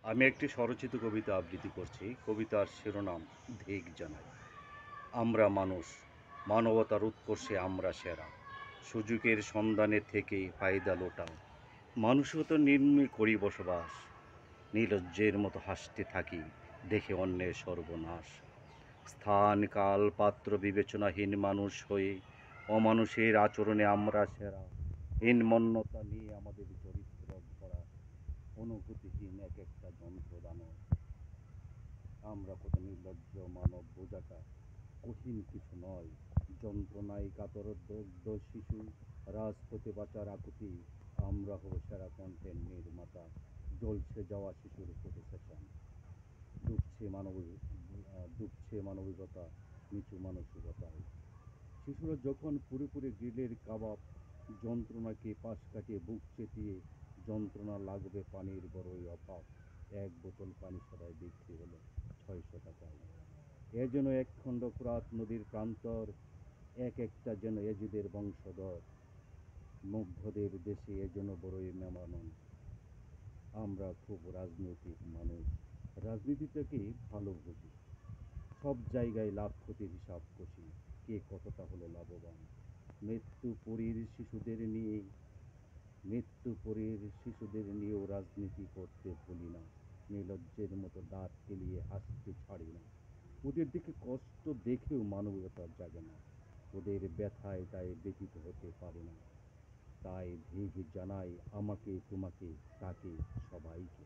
আমি একটি স্বরচিত কবিতা আবৃত্তি করছি। কবিতার শিরোনাম ধিক জানাই। আমরা মানুষ, মানবতার উৎকর্ষে আমরা সেরা। সুযোগের সন্ধানে থেকে ফায়দা লোটাও। মানুষত নিম্নে করি বসবাস। নির্লজ্জের মতো হাসতে থাকি, দেখে অন্যের সর্বনাশ। স্থান কাল পাত্র বিবেচনাহীন মানুষ হয়ে অমানুষের আচরণে আমরা সেরা। হীনমন্যতা নিয়ে আমাদের চরিত্র ভরা, অনুভূতিহীন এক একটা যন্ত্রদানব। আমরা কত নির্লজ্জ, মানব বোঝাটা কঠিন কিছু নয়। যন্ত্রণায় কাতর দগ্ধ শিশু, রাজপথে বাঁচার আকুতি। আমরা হব সেরা কণ্ঠের নির্মাতা, জ্বলছে যাওয়া শিশুর ফটো সেশন। ডুবছে মানব ডুবছে মানবিকতা নিচু মানসিকতায়। শিশুরা যখন পুরোপুরি গ্রিলের কাবাব, যন্ত্রণাকে পাশ কাটিয়ে বুক চেতিয়ে, যন্ত্রণা লাগবে পানির বড়ই অভাব। এক বোতল পানি সদায় বিক্রি হলো ৬০০ টাকায়। এ যেন একখণ্ড ফোরাত নদীর প্রান্তর, এক একটা যেন এজিদের বংশধর। মুগ্ধদের দেশে এ যেন বড়ই মেমানন। আমরা খুব রাজনৈতিক মানুষ, রাজনীতিটাকে ভালো বুঝি। সব জায়গায় লাভ ক্ষতির হিসাব কষি, কে কতটা হলো লাভবান। মৃত্যুপুরীর শিশুদের নিয়ে মৃত্যুপুরীর শিশুদের নিয়েও রাজনীতি করতে ভুলি না। নির্লজ্জের মতো দাঁত কেলিয়ে হাসতে ছাড়ি না। ওদের দিকে কষ্ট দেখেও মানবতা জাগে না। ওদের ব্যথায় তাই ব্যতীত হতে পারে না। তাই ধিক জানাই আমাকে, তোমাকে, তাকে, সবাইকে।